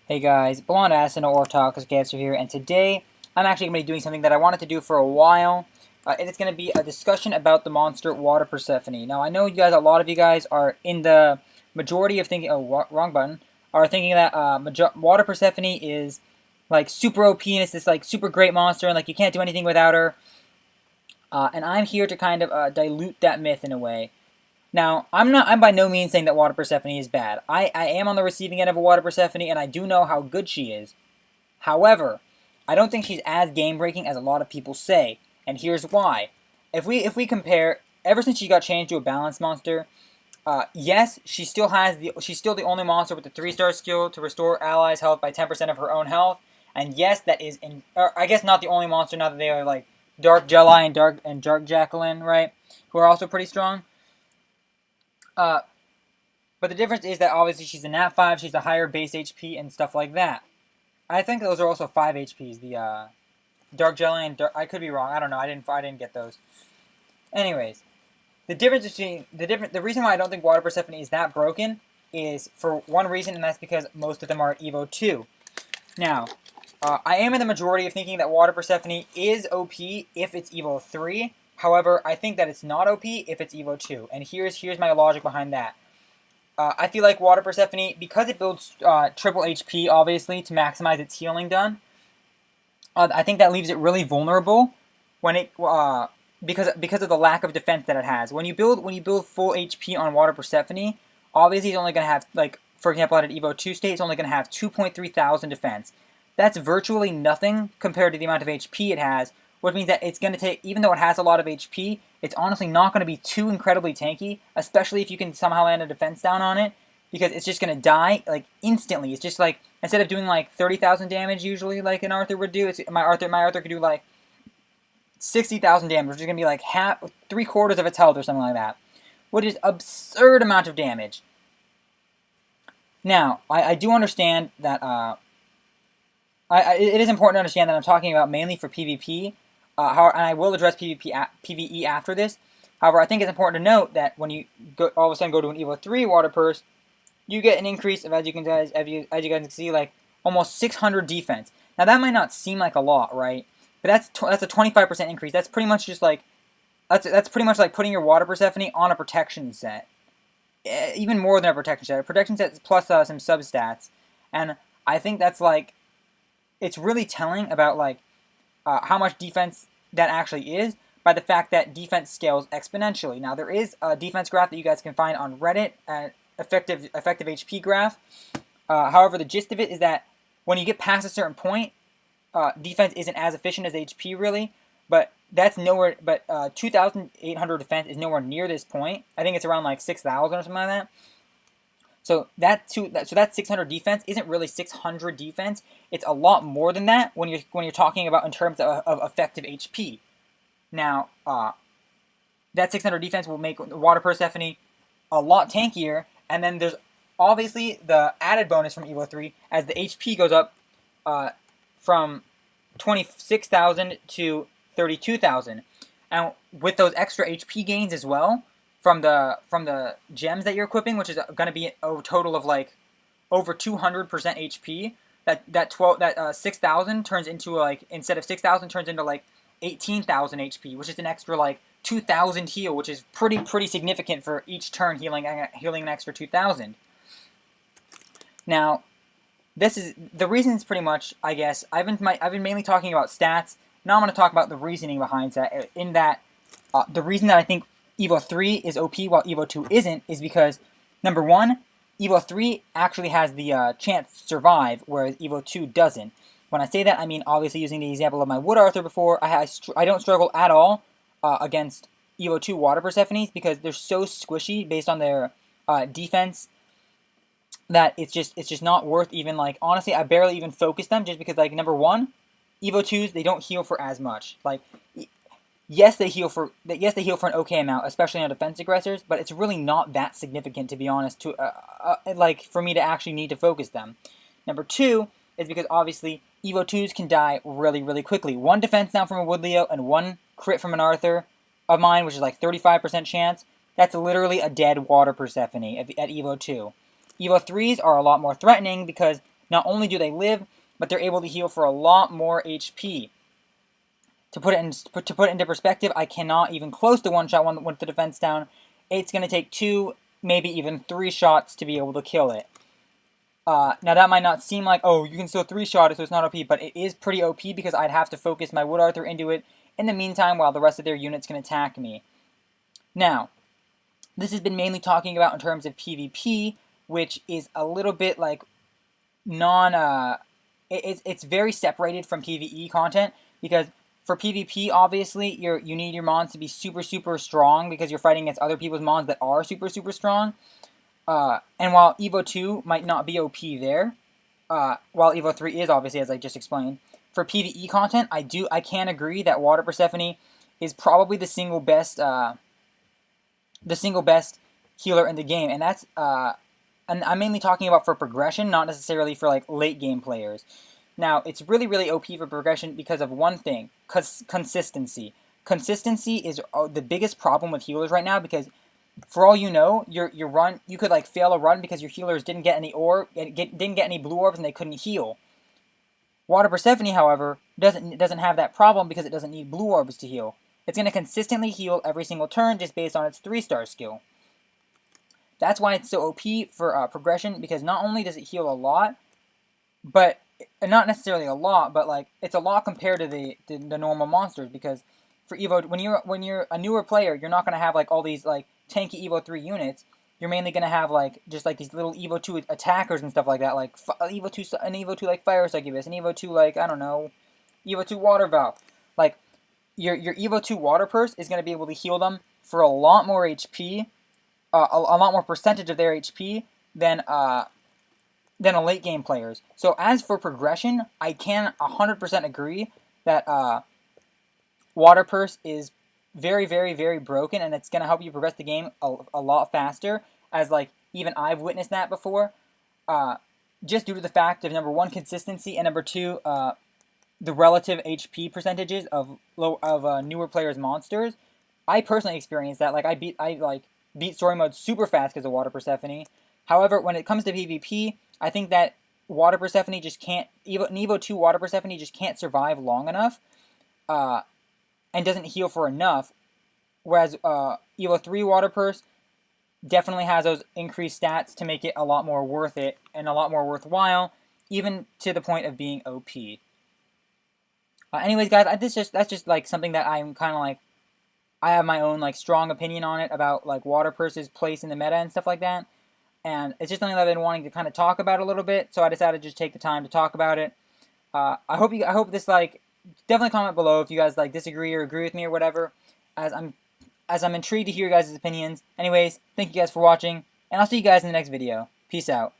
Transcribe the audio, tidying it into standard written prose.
Hey guys, Blonde Ass and Ortalk Cancer here, and today I'm actually going to be doing something that I wanted to do for a while. It is going to be a discussion about the monster Water Persephone. Now I know a lot of you guys are in the majority of thinking, wrong button, are thinking that Water Persephone is like super OP and it's this like super great monster and like you can't do anything without her. And I'm here to kind of dilute that myth in a way. Now, I'm by no means saying that Water Persephone is bad. I am on the receiving end of a Water Persephone, and I do know how good she is. However, I don't think she's as game-breaking as a lot of people say, and here's why. If we compare, ever since she got changed to a balanced monster, yes, she's still the only monster with the 3-star skill to restore allies' health by 10% of her own health, and yes, I guess not the only monster now that they are like Dark Jelly and Dark Jacqueline, right? Who are also pretty strong. Uh, but the difference is that obviously she's a Nat 5, she's a higher base HP and stuff like that. I think those are also 5 HPs. The Dark Jelly and I could be wrong. I don't know. I didn't get those. Anyways, the reason why I don't think Water Persephone is that broken is for one reason, and that's because most of them are Evo 2. Now, I am in the majority of thinking that Water Persephone is OP if it's Evo 3. However, I think that it's not OP if it's Evo 2, and here's my logic behind that. I feel like Water Persephone, because it builds triple HP, obviously, to maximize its healing done, I think that leaves it really vulnerable when it because of the lack of defense that it has. When you build full HP on Water Persephone, obviously it's only going to have, like, for example, at an Evo 2 state, it's only going to have 2.3 thousand defense. That's virtually nothing compared to the amount of HP it has, which means that it's going to take, even though it has a lot of HP, it's honestly not going to be too incredibly tanky, especially if you can somehow land a defense down on it, because it's just going to die, like, instantly. It's just like, instead of doing, like, 30,000 damage usually, like an Arthur would do, my Arthur could do, like, 60,000 damage, which is going to be, like, 3/4 of its health or something like that, which is absurd amount of damage. Now, I do understand that, it is important to understand that I'm talking about mainly for PvP, and I will address PvE after this. However, I think it's important to note that when you all of a sudden go to an Evo 3 Water Purse, you get an increase of, as you guys can see, like almost 600 defense. Now that might not seem like a lot, right? But that's a 25% increase. That's pretty much just like that's pretty much like putting your Water Persephone on a protection set. Even more than a protection set. A protection set plus some substats, and I think that's like, it's really telling about like how much defense that actually is by the fact that defense scales exponentially. Now there is a defense graph that you guys can find on Reddit, effective HP graph. However, the gist of it is that when you get past a certain point, defense isn't as efficient as HP really, but that's nowhere. But 2,800 defense is nowhere near this point. I think it's around like 6,000 or something like that. So that 600 defense isn't really 600 defense. It's a lot more than that when you're talking about in terms of effective HP. Now, that 600 defense will make Water Persephone a lot tankier, and then there's obviously the added bonus from Evo 3 as the HP goes up from 26,000 to 32,000, and with those extra HP gains as well from the gems that you're equipping, which is going to be a total of like over 200% HP. That 6,000 turns into, like, instead of 6,000 turns into like 18,000 HP, which is an extra like 2,000 heal, which is pretty significant for each turn healing an extra 2,000. Now, this is the reasons pretty much. I guess I've been mainly talking about stats. Now I'm going to talk about the reasoning behind that. In that, the reason that I think Evo 3 is OP while Evo 2 isn't is because, number one, Evo 3 actually has the chance to survive, whereas Evo 2 doesn't. When I say that, I mean obviously using the example of my Wood Arthur before. I don't struggle at all against Evo 2 Water Persephones because they're so squishy based on their defense that it's just not worth even, like, honestly, I barely even focus them just because, like, number one, Evo 2s, they don't heal for as much. Like, yes, they heal for an okay amount, especially on defense aggressors, but it's really not that significant, to be honest, to like, for me to actually need to focus them. Number two is because obviously Evo 2s can die really quickly. One defense down from a Wood Leo and one crit from an Arthur of mine, which is like 35% chance, that's literally a dead Water Persephone at Evo 2. Evo 3s are a lot more threatening because not only do they live, but they're able to heal for a lot more HP. To put it into perspective, I cannot even close to one-shot one with the defense down. It's going to take 2, maybe even 3 shots to be able to kill it. Now that might not seem like, oh, you can still 3-shot it, so it's not OP, but it is pretty OP because I'd have to focus my Wood Arthur into it in the meantime while the rest of their units can attack me. Now, this has been mainly talking about in terms of PvP, which is a little bit like it's very separated from PvE content, because for PvP, obviously, you need your mons to be super, super strong because you're fighting against other people's mons that are super, super strong. And while Evo 2 might not be OP there, while Evo 3 is, obviously, as I just explained, for PvE content, I can agree that Water Persephone is probably the single best healer in the game, and that's and I'm mainly talking about for progression, not necessarily for like late game players. Now, it's really, really OP for progression because of one thing, consistency. Consistency is the biggest problem with healers right now, because for all you know, your run, you could like fail a run because your healers didn't get any didn't get any blue orbs and they couldn't heal. Water Persephone, however, doesn't have that problem because it doesn't need blue orbs to heal. It's going to consistently heal every single turn just based on its 3-star skill. That's why it's so OP for progression, because not only does it heal a lot, but not necessarily a lot, but like it's a lot compared to the normal monsters. Because for Evo, when you're a newer player, you're not gonna have like all these like tanky Evo 3 units. You're mainly gonna have like just like these little Evo 2 attackers and stuff like that, like an Evo 2 like Fire Succubus, an Evo 2 like I don't know, Evo 2 Water Valve. Like your Evo 2 Water Purse is gonna be able to heal them for a lot more HP. A lot more percentage of their HP than a late game players. So as for progression, I can 100% agree that Water Purse is very, very, very broken, and it's going to help you progress the game a lot faster, as like even I've witnessed that before, just due to the fact of number 1, consistency, and number 2, the relative HP percentages of newer players' monsters. I personally experienced that. Like I beat story mode super fast because of Water Persephone. However, when it comes to PvP, I think that Water Persephone just can't, Evo 2 Water Persephone just can't survive long enough, and doesn't heal for enough, whereas Evo 3 Water Purse definitely has those increased stats to make it a lot more worth it, and a lot more worthwhile, even to the point of being OP. Anyways, guys, that's just like something that I'm kind of like, I have my own like strong opinion on it about like Water Purse's place in the meta and stuff like that, and it's just something that I've been wanting to kind of talk about a little bit. So I decided to just take the time to talk about it. I hope this like, definitely comment below if you guys like disagree or agree with me or whatever, as I'm intrigued to hear your guys' opinions. Anyways, thank you guys for watching, and I'll see you guys in the next video. Peace out.